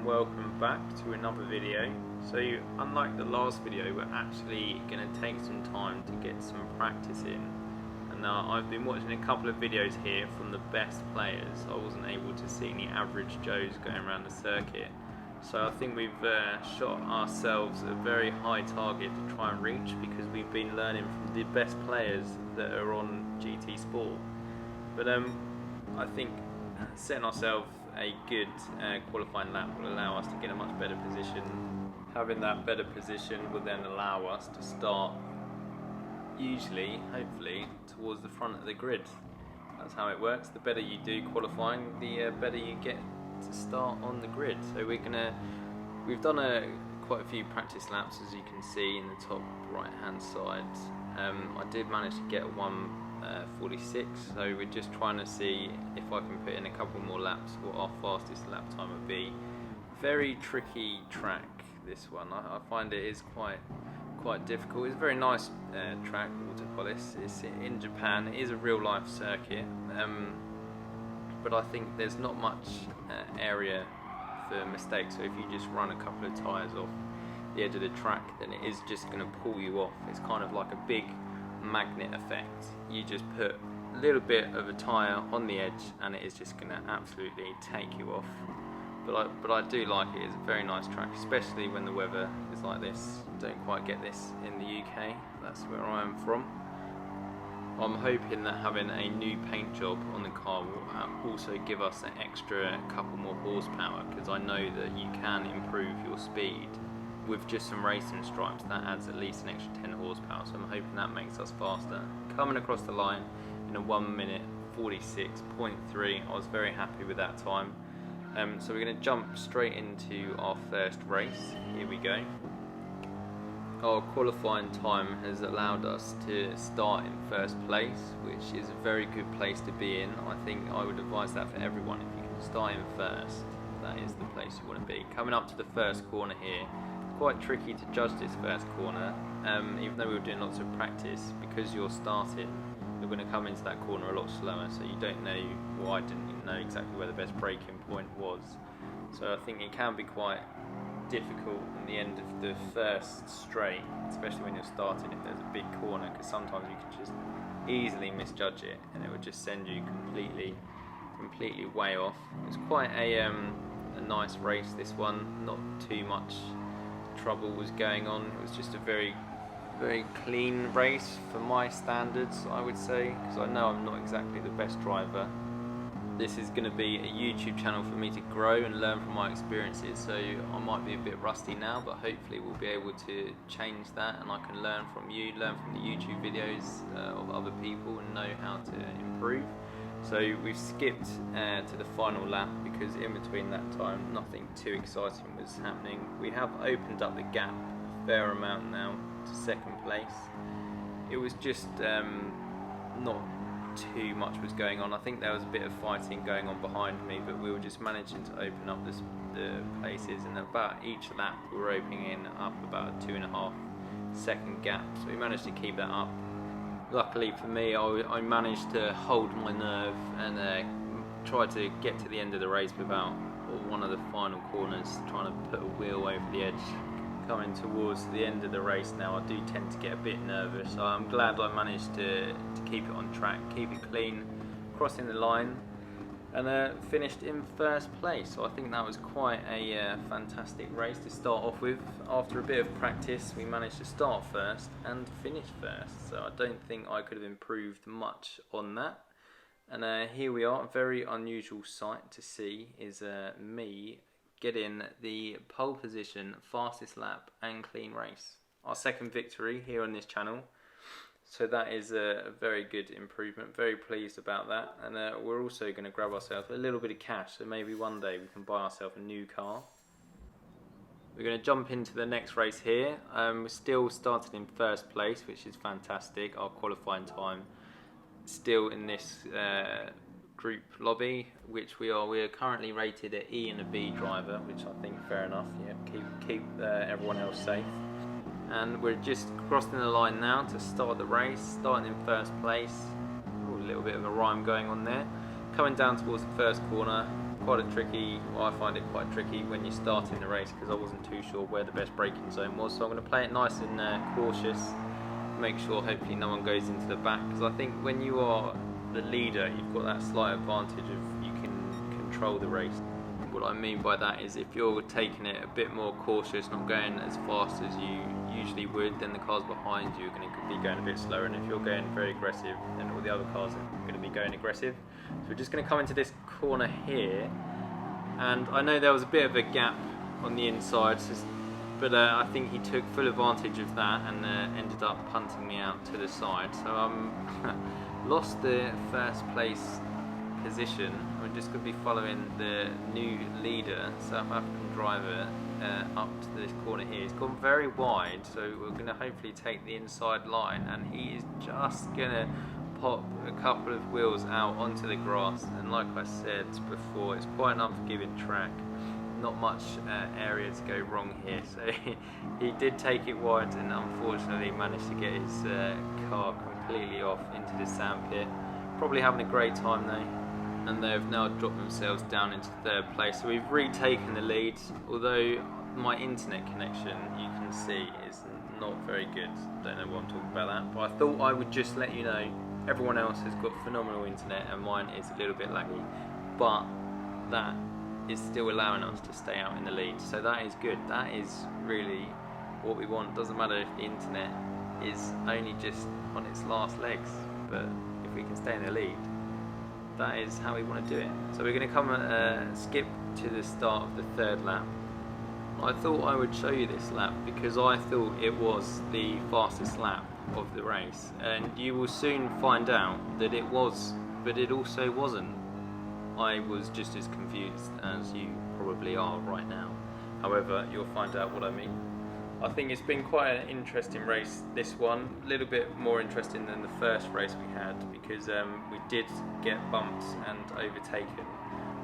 and welcome back to another video. So unlike the last video, we're actually going to take some time to get some practice in. And I've been watching a couple of videos here from the best players. I wasn't able to see any average Joes going around the circuit. So I think we've shot ourselves a very high target to try and reach, because we've been learning from the best players that are on GT Sport. But I think setting ourselves a good qualifying lap will allow us to get a much better position. Having that better position will then allow us to start, usually, hopefully, towards the front of the grid. That's how it works. The better you do qualifying, the better you get to start on the grid. So we've done quite a few practice laps, as you can see in the top right hand side. I did manage to get 1:46, so we're just trying to see if I can put in a couple more laps what our fastest lap time would be. Very tricky track, this one. I find it is quite difficult. It's a very nice track, Autopolis. It's in Japan. It is a real life circuit, but I think there's not much area for mistakes. So if you just run a couple of tyres off the edge of the track, then it is just going to pull you off. It's kind of like a big magnet effect. You just put a little bit of a tyre on the edge and it is just going to absolutely take you off. But I do like it. It's a very nice track, especially when the weather is like this. You don't quite get this in the UK. That's where I am from. I'm hoping that having a new paint job on the car will also give us an extra couple more horsepower, because I know that you can improve your speed with just some racing stripes. That adds at least an extra 10 horsepower, so I'm hoping that makes us faster. Coming across the line in a 1:46.3, I was very happy with that time. So we're going to jump straight into our first race. Here we go. Our qualifying time has allowed us to start in first place, which is a very good place to be in. I think I would advise that for everyone. If you can start in first, that is the place you want to be. Coming up to the first corner here, quite tricky to judge this first corner, even though we were doing lots of practice, because you're starting, you're going to come into that corner a lot slower, so you don't know, well, I didn't even know exactly where the best braking point was. So I think it can be quite difficult in the end of the first straight, especially when you're starting, if there's a big corner, because sometimes you can just easily misjudge it and it would just send you completely way off. It's quite a nice race, this one. Not too much trouble was going on. It was just a very clean race for my standards, I would say, because I know I'm not exactly the best driver. This is going to be a YouTube channel for me to grow and learn from my experiences, so I might be a bit rusty now, but hopefully we'll be able to change that, and I can learn from you, learn from the YouTube videos of other people, and know how to improve. So we've skipped to the final lap, because in between that time nothing too exciting was happening. We have opened up the gap a fair amount now to second place. It was just not too much was going on. I think there was a bit of fighting going on behind me, but we were just managing to open up the places, and about each lap we were opening up about a 2.5 second gap, so we managed to keep that up. Luckily for me, I managed to hold my nerve and try to get to the end of the race without one of the final corners, trying to put a wheel over the edge. Coming towards the end of the race now, I do tend to get a bit nervous, so I'm glad I managed to keep it on track, keep it clean, crossing the line, and finished in first place. So I think that was quite a fantastic race to start off with. After a bit of practice, we managed to start first and finish first, so I don't think I could have improved much on that. And here we are. A very unusual sight to see is me getting the pole position, fastest lap and clean race. Our second victory here on this channel, so that is a very good improvement. Very pleased about that, and we're also going to grab ourselves a little bit of cash, so maybe one day we can buy ourselves a new car. We're going to jump into the next race here. We're still starting in first place, which is fantastic. Our qualifying time still in this group lobby, which we are currently rated at E and a B driver, which I think fair enough. Yeah, keep everyone else safe. And we're just crossing the line now to start the race, starting in first place. Ooh, a little bit of a rhyme going on there. Coming down towards the first corner, quite a tricky, well, I find it quite tricky when you're starting the race because I wasn't too sure where the best braking zone was, so I'm going to play it nice and cautious, make sure hopefully no one goes into the back, because I think when you are the leader you've got that slight advantage of you can control the race. What I mean by that is if you're taking it a bit more cautious, not going as fast as you usually would, then the cars behind you are going to be going a bit slower, and if you're going very aggressive, then all the other cars are going to be going aggressive. So we're just going to come into this corner here, and I know there was a bit of a gap on the inside, but I think he took full advantage of that and ended up punting me out to the side. So lost the first place position. We're just going to be following the new leader, South African driver, up to this corner here. He's gone very wide, so we're going to hopefully take the inside line, and he is just going to pop a couple of wheels out onto the grass. And like I said before, it's quite an unforgiving track, not much area to go wrong here, so he did take it wide and unfortunately managed to get his car completely off into the sand pit. Probably having a great time though, and they've now dropped themselves down into third place. So we've retaken the lead, although my internet connection, you can see, is not very good. Don't know why I'm talking about that, but I thought I would just let you know everyone else has got phenomenal internet and mine is a little bit laggy, but that is still allowing us to stay out in the lead, so that is good. That is really what we want. Doesn't matter if the internet is only just on its last legs, but if we can stay in the lead, that is how we want to do it. So we're going to come skip to the start of the third lap. I thought I would show you this lap because I thought it was the fastest lap of the race, and you will soon find out that it was, but it also wasn't. I was just as confused as you probably are right now. However, you'll find out what I mean. I think it's been quite an interesting race, this one. A little bit more interesting than the first race we had, because we did get bumped and overtaken.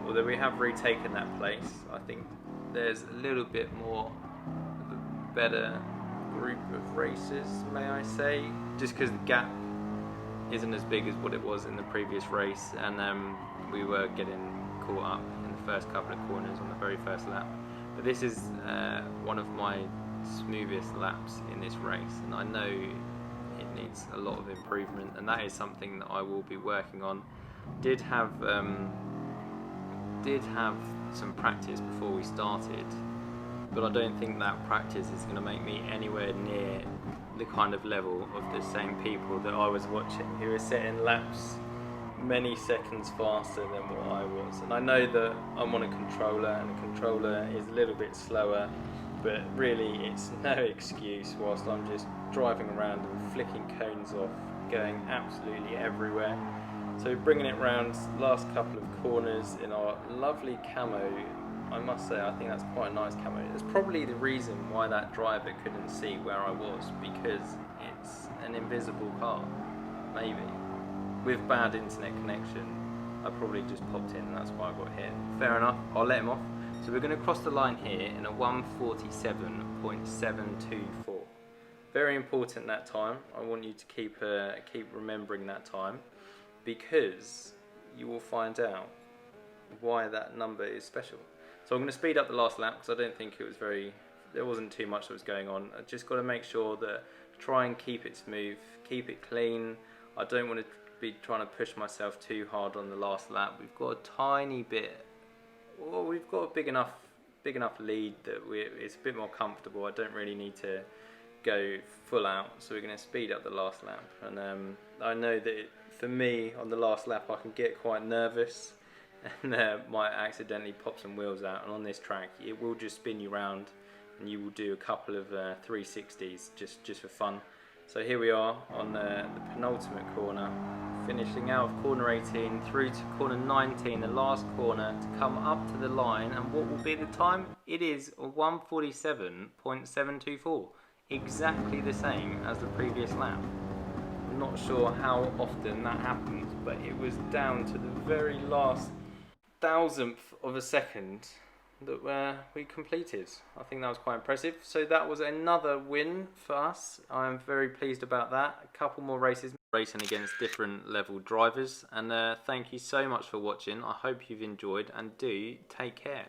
Although we have retaken that place, I think there's a little bit more of a better group of racers, may I say, just because the gap isn't as big as what it was in the previous race, and we were getting caught up in the first couple of corners on the very first lap. But this is one of my smoothest laps in this race, and I know it needs a lot of improvement, and that is something that I will be working on. Did have some practice before we started, but I don't think that practice is going to make me anywhere near the kind of level of the same people that I was watching, who were setting laps many seconds faster than what I was. And I know that I'm on a controller, and a controller is a little bit slower, but really it's no excuse whilst I'm just driving around and flicking cones off, going absolutely everywhere. So bringing it round last couple of corners in our lovely camo, I must say I think that's quite a nice camo. It's probably the reason why that driver couldn't see where I was, because it's an invisible car, maybe. With bad internet connection, I probably just popped in and that's why I got hit. Fair enough, I'll let him off. So we're going to cross the line here in a 1:47.724. Very important that time. I want you to keep remembering that time, because you will find out why that number is special. So I'm going to speed up the last lap because I don't think there wasn't too much that was going on. I just got to make sure that try and keep it smooth, keep it clean. I don't want to be trying to push myself too hard on the last lap. We've got a tiny bit, well, we've got a big enough lead that it's a bit more comfortable. I don't really need to go full out, so we're going to speed up the last lap. And I know that for me on the last lap I can get quite nervous and might accidentally pop some wheels out, and on this track it will just spin you round and you will do a couple of 360s just for fun. So here we are on the penultimate corner, finishing out of corner 18 through to corner 19, the last corner, to come up to the line. And what will be the time? It is 1:47.724, exactly the same as the previous lap. I'm not sure how often that happens, but it was down to the very last thousandth of a second that we completed. I think that was quite impressive. So that was another win for us. I'm very pleased about that. A couple more races. racing against different level drivers. And thank you so much for watching. I hope you've enjoyed, and do take care.